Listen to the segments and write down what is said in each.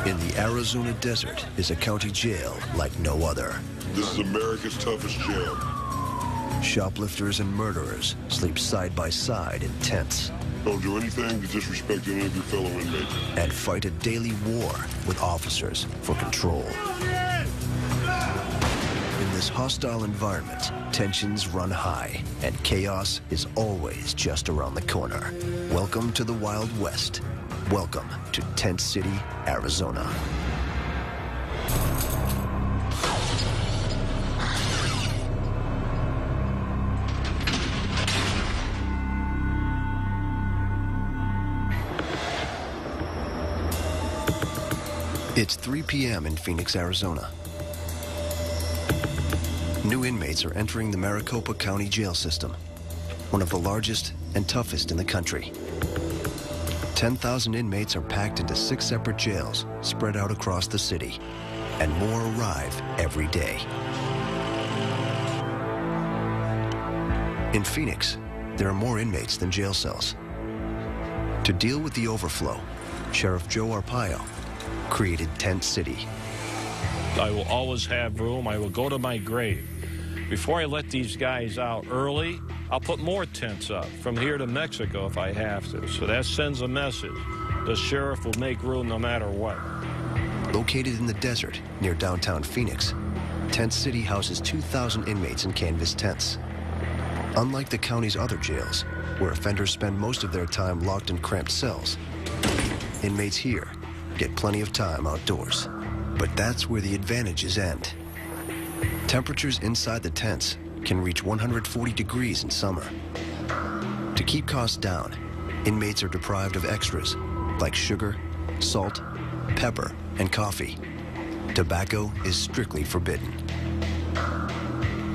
In the Arizona desert is a county jail like no other. This is America's toughest jail. Shoplifters and murderers sleep side by side in tents. Don't do anything to disrespect any of your fellow inmates. And fight a daily war with officers for control. In this hostile environment, tensions run high, and chaos is always just around the corner. Welcome to the Wild West. Welcome to Tent City, Arizona. It's 3 p.m. in Phoenix, Arizona. New inmates are entering the Maricopa County Jail System, one of the largest and toughest in the country. 10,000 inmates are packed into 6 separate jails spread out across the city, and more arrive every day. In Phoenix, there are more inmates than jail cells. To deal with the overflow, Sheriff Joe Arpaio created Tent City. I will always have room. I will go to my grave. Before I let these guys out early, I'll put more tents up from here to Mexico if I have to. So that sends a message. The sheriff will make room no matter what. Located in the desert near downtown Phoenix, Tent City houses 2,000 inmates in canvas tents. Unlike the county's other jails, where offenders spend most of their time locked in cramped cells, inmates here get plenty of time outdoors. But that's where the advantages end. Temperatures inside the tents can reach 140 degrees in summer. To keep costs down, inmates are deprived of extras like sugar, salt, pepper, and coffee. Tobacco is strictly forbidden.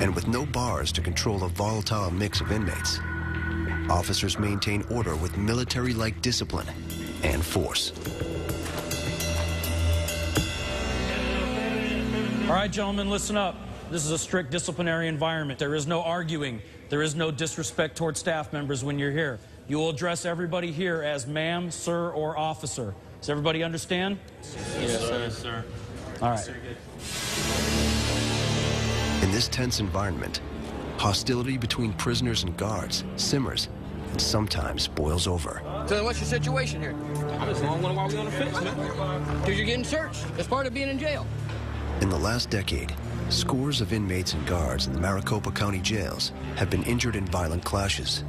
And with no bars to control a volatile mix of inmates, officers maintain order with military-like discipline and force. All right, gentlemen, listen up. This is a strict disciplinary environment. There is no arguing. There is no disrespect towards staff members when you're here. You will address everybody here as ma'am, sir, or officer. Does everybody understand? Yes, sir. Yes, sir. All right. In this tense environment, hostility between prisoners and guards simmers and sometimes boils over. So then what's your situation here? I just wondering why we on the fence, man. Because you're getting searched. It's part of being in jail. In the last decade, scores of inmates and guards in the Maricopa County jails have been injured in violent clashes.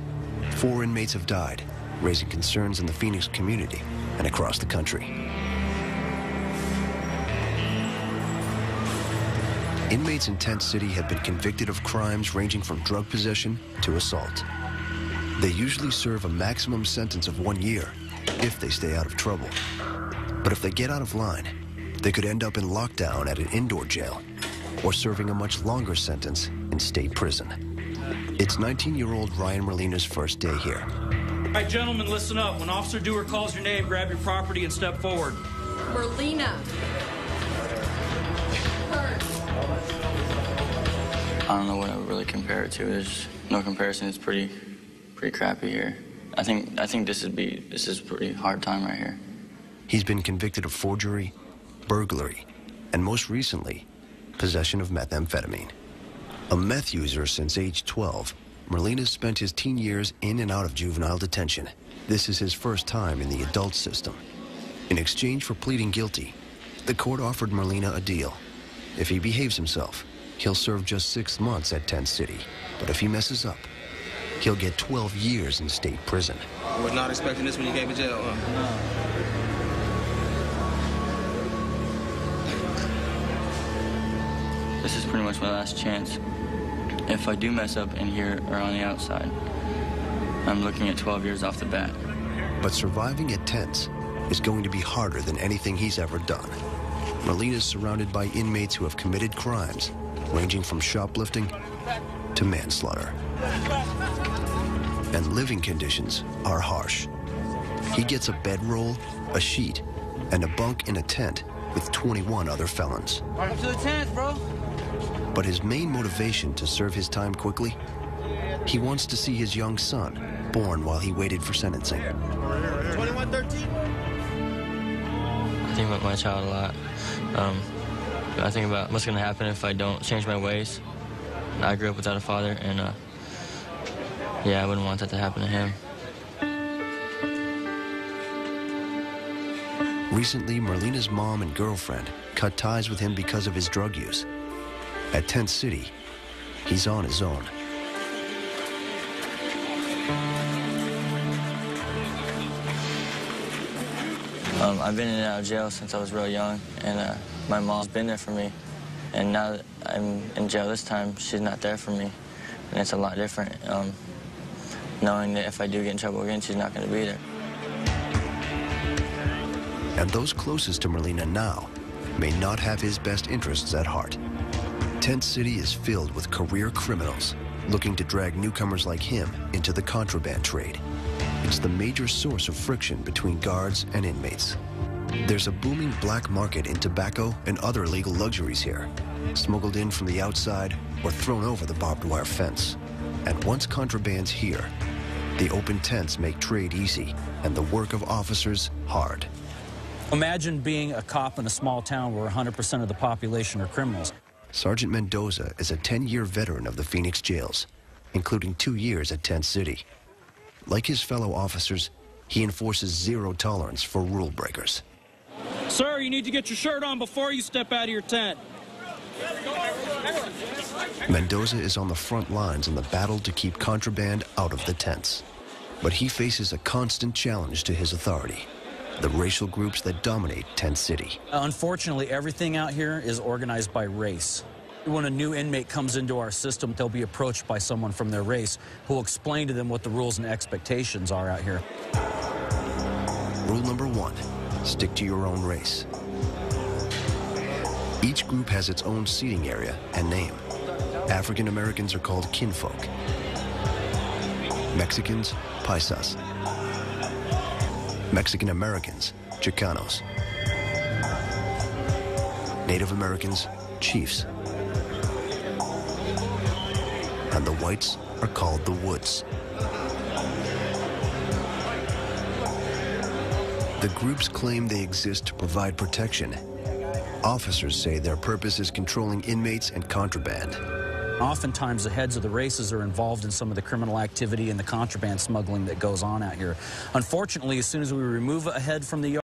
4 inmates have died, raising concerns in the Phoenix community and across the country. Inmates in Tent City have been convicted of crimes ranging from drug possession to assault. They usually serve a maximum sentence of 1 year if they stay out of trouble. But if they get out of line, they could end up in lockdown at an indoor jail or serving a much longer sentence in state prison. It's 19-year-old Ryan Merlina's first day here. All right, gentlemen, listen up. When Officer Dewar calls your name, grab your property and step forward. Merlina. I don't know what I would really compare it to. There's no comparison. It's pretty crappy here. I think this is a pretty hard time right here. He's been convicted of forgery, burglary, and most recently, possession of methamphetamine. A meth user since age 12, Merlina spent his teen years in and out of juvenile detention. This is his first time in the adult system. In exchange for pleading guilty, the court offered Merlina a deal. If he behaves himself, he'll serve just 6 months at Tent City. But if he messes up, he'll get 12 years in state prison. I was not expecting this when you gave me jail, huh? This is pretty much my last chance. If I do mess up in here or on the outside, I'm looking at 12 years off the bat. But surviving at tents is going to be harder than anything he's ever done. Merlina's surrounded by inmates who have committed crimes, ranging from shoplifting to manslaughter. And living conditions are harsh. He gets a bedroll, a sheet, and a bunk in a tent with 21 other felons. Welcome to the tent, bro. But his main motivation to serve his time quickly? He wants to see his young son born while he waited for sentencing. 2113? I think about my child a lot. I think about what's going to happen if I don't change my ways. I grew up without a father, and yeah, I wouldn't want that to happen to him. Recently, Merlina's mom and girlfriend cut ties with him because of his drug use. At Tent City, he's on his own. I've been in and out of jail since I was real young, and my mom's been there for me. And now that I'm in jail this time, she's not there for me. And it's a lot different, knowing that if I do get in trouble again, she's not going to be there. And those closest to Merlina now may not have his best interests at heart. Tent City is filled with career criminals looking to drag newcomers like him into the contraband trade. It's the major source of friction between guards and inmates. There's a booming black market in tobacco and other illegal luxuries here, smuggled in from the outside or thrown over the barbed wire fence. And once contraband's here, the open tents make trade easy and the work of officers hard. Imagine being a cop in a small town where 100% of the population are criminals. Sergeant Mendoza is a 10-year veteran of the Phoenix jails, including 2 years at Tent City. Like his fellow officers, he enforces zero tolerance for rule breakers. Sir, you need to get your shirt on before you step out of your tent. Mendoza is on the front lines in the battle to keep contraband out of the tents. But he faces a constant challenge to his authority: the racial groups that dominate Tent City. Unfortunately, everything out here is organized by race. When a new inmate comes into our system, they'll be approached by someone from their race who will explain to them what the rules and expectations are out here. Rule number 1, stick to your own race. Each group has its own seating area and name. African Americans are called kinfolk. Mexicans, paisas. Mexican Americans, Chicanos. Native Americans, chiefs. And the whites are called the Woods. The groups claim they exist to provide protection. Officers say their purpose is controlling inmates and contraband. Oftentimes, the heads of the races are involved in some of the criminal activity and the contraband smuggling that goes on out here. Unfortunately, as soon as we remove a head from the yard,